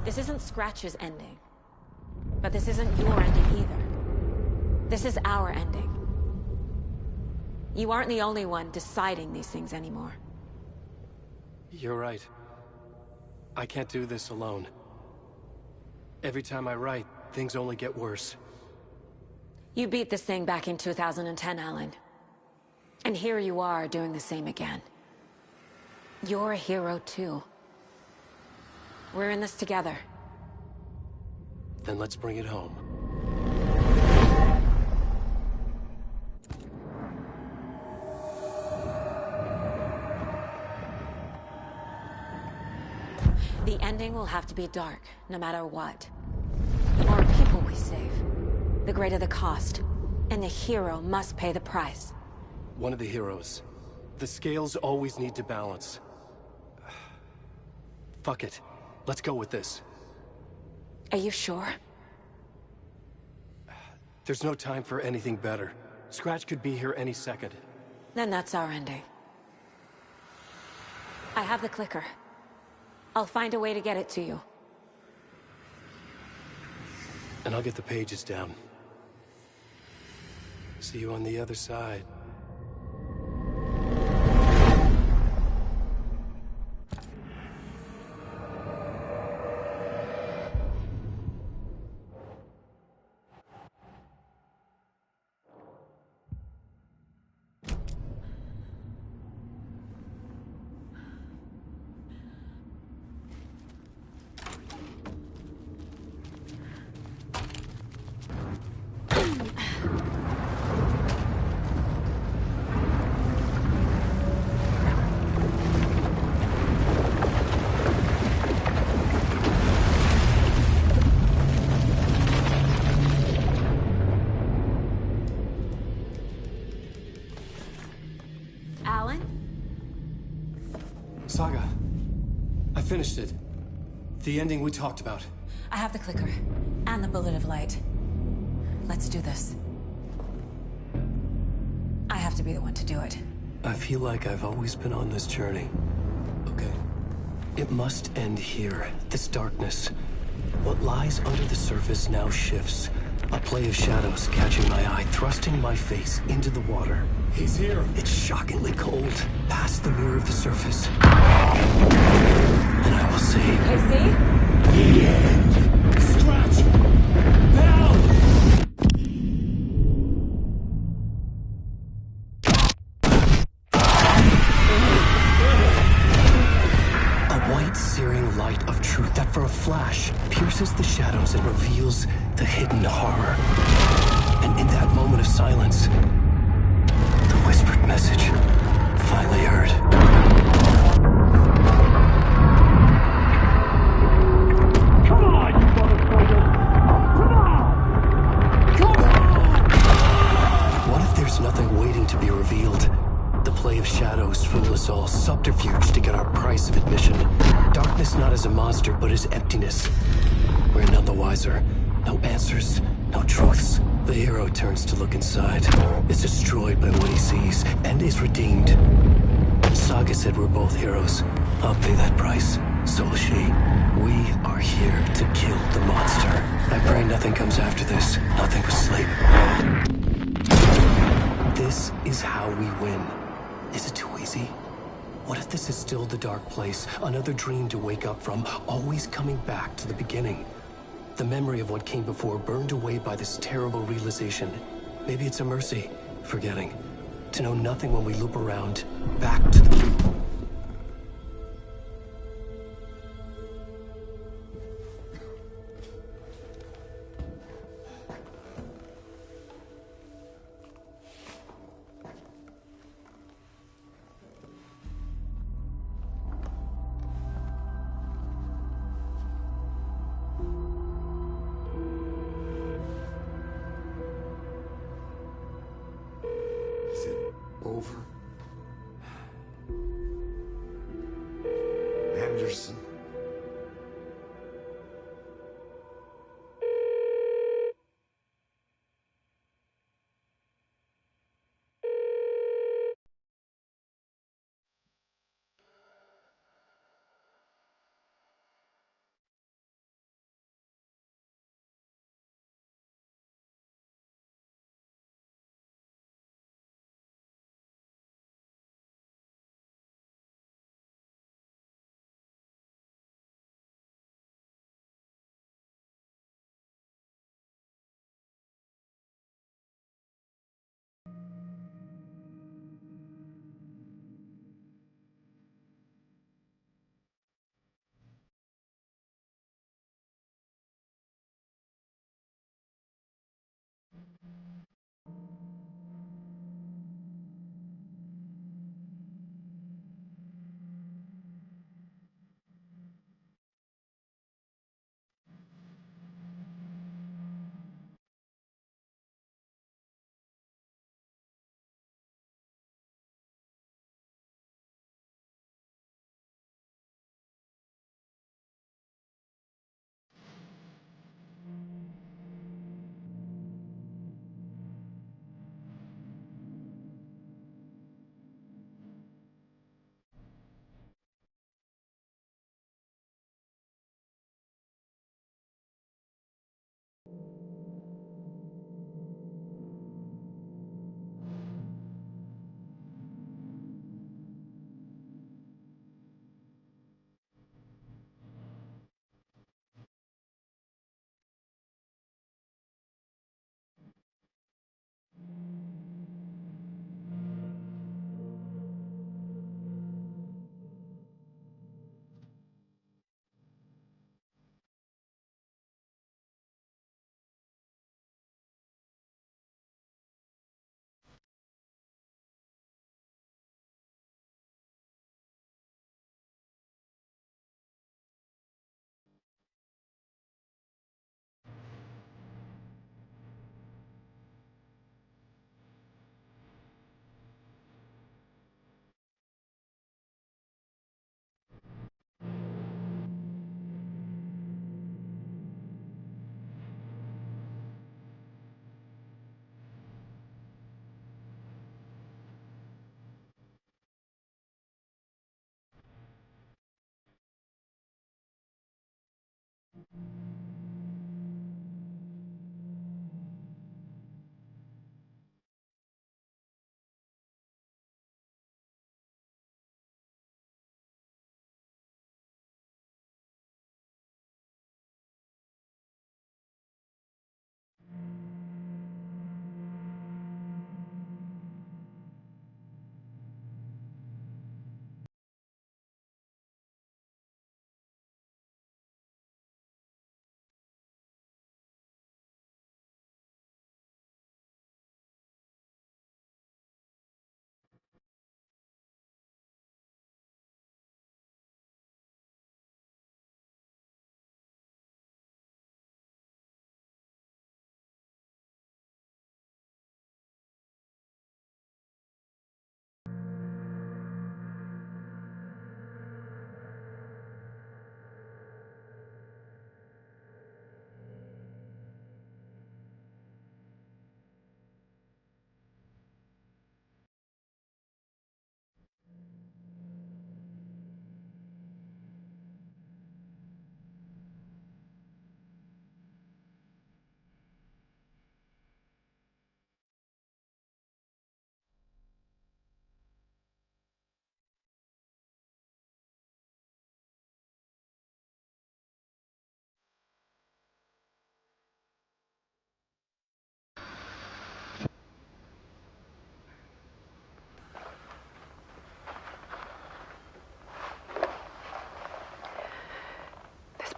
This isn't Scratch's ending. But this isn't your ending either. This is our ending. You aren't the only one deciding these things anymore. You're right. I can't do this alone. Every time I write, things only get worse. You beat this thing back in 2010, Alan. And here you are doing the same again. You're a hero too. We're in this together. Then let's bring it home. The ending will have to be dark, no matter what. The more people we save, the greater the cost. And the hero must pay the price. One of the heroes. The scales always need to balance. Fuck it. Let's go with this. Are you sure? There's no time for anything better. Scratch could be here any second. Then that's our ending. I have the clicker. I'll find a way to get it to you. And I'll get the pages down. See you on the other side. Alan? Saga, I finished it. The ending we talked about. I have the clicker and the bullet of light. Let's do this. I have to be the one to do it. I feel like I've always been on this journey. Okay. It must end here. This darkness. What lies under the surface now shifts. A play of shadows catching my eye, thrusting my face into the water. He's here. It's shockingly cold, past the mirror of the surface. And I will see. Casey? Scratch! Now! A white, searing light of truth that for a flash pierces the shadows and reveals the hidden horror. And in that moment of silence, the whispered message finally heard. Come on, you motherfucker! Come on! Come on! What if there's nothing waiting to be revealed? The play of shadows fool us all, subterfuge to get our price of admission. Darkness not as a monster, but as emptiness. We're none the wiser. No answers, no truths. The hero turns to look inside, is destroyed by what he sees, and is redeemed. Saga said we're both heroes. I'll pay that price. So will she. We are here to kill the monster. I pray nothing comes after this. Nothing but sleep. This is how we win. Is it too easy? What if this is still the dark place? Another dream to wake up from, always coming back to the beginning. The memory of what came before burned away by this terrible realization. Maybe it's a mercy, forgetting. To know nothing when we loop around, back to the... Is it over? Anderson?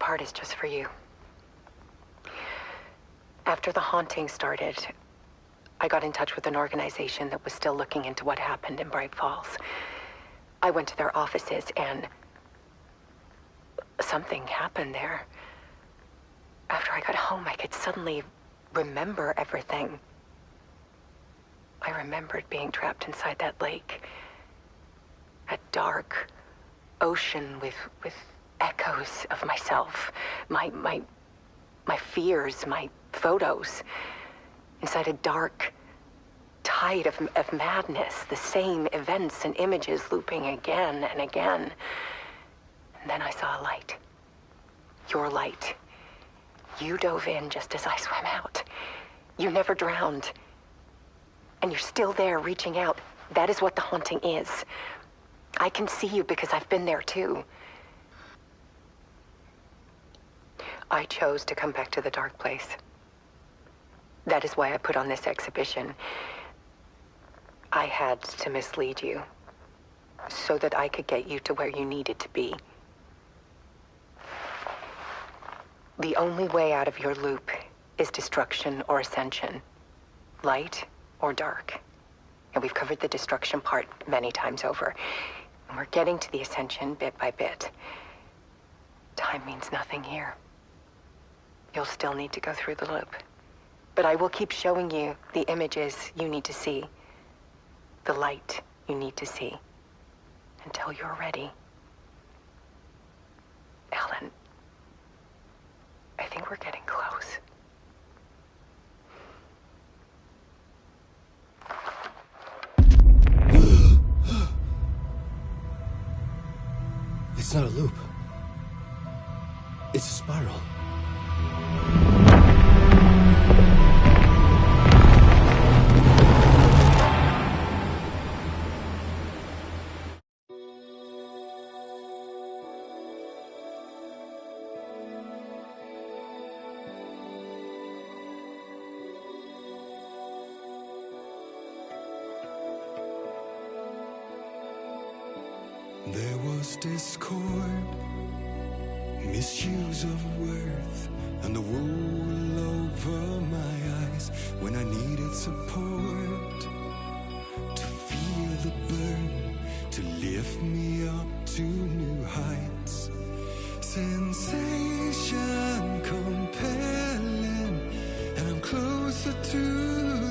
part is just for you. After the haunting started, I got in touch with an organization that was still looking into what happened in Bright Falls. I went to their offices and something happened there. After I got home, I could suddenly remember everything. I remembered being trapped inside that lake. A dark ocean with echoes of myself. My fears, my photos. Inside a dark tide of madness. The same events and images looping again and again. And then I saw a light. Your light. You dove in just as I swam out. You never drowned. And you're still there reaching out. That is what the haunting is. I can see you because I've been there too. I chose to come back to the dark place. That is why I put on this exhibition. I had to mislead you so that I could get you to where you needed to be. The only way out of your loop is destruction or ascension, light or dark. And we've covered the destruction part many times over. And we're getting to the ascension bit by bit. Time means nothing here. You'll still need to go through the loop. But I will keep showing you the images you need to see, the light you need to see, until you're ready. Alan, I think we're getting close. It's not a loop. It's a spiral. There was discord, misuse of worth, and the wool over my eyes when I needed support. To feel the burn, to lift me up to new heights. Sensation compelling, and I'm closer to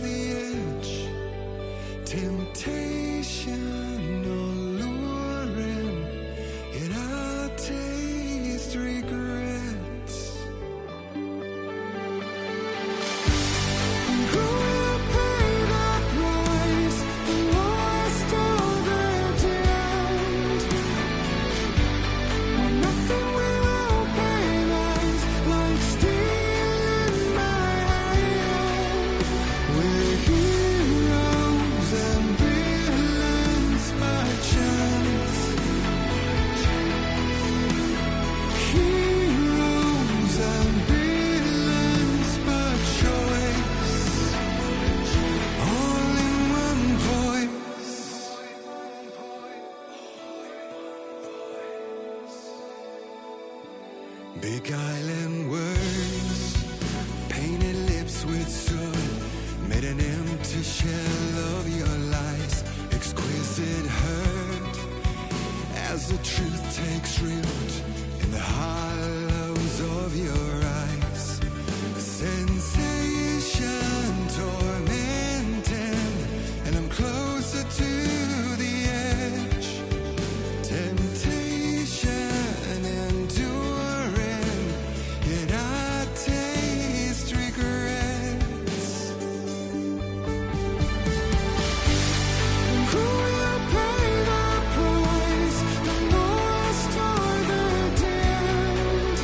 the edge. Temptation beguiling words, painted lips with soot, made an empty shell of your lies, exquisite hurt, as the truth takes root in the hollows of your eyes. Sensation tormenting, and I'm closer to the edge. Temptation enduring, yet I taste regrets. Who will pay the price? The lost or the damned?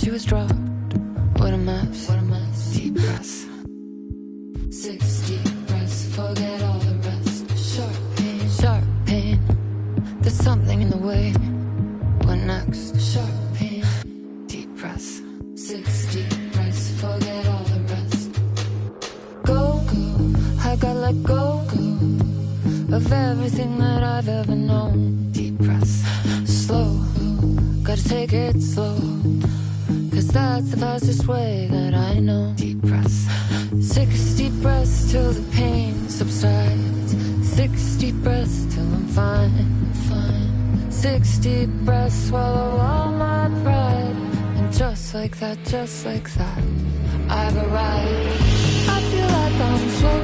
she was dropped. What a mess. Deep breaths. 6 deep breaths, forget all the rest. Sharp pain. There's something in the way. What next? Sharp pain. Deep breaths. 6 deep breaths, forget all the rest. Go, I gotta let go of everything that I've ever known. Deep breaths. Slow, gotta take it slow, 'cause that's the fastest way that I know. Deep breaths. 6 deep breaths till the pain subsides. 6 deep breaths till I'm fine. 6 deep breaths, swallow all my pride. And just like that, I've arrived. I feel like I'm floating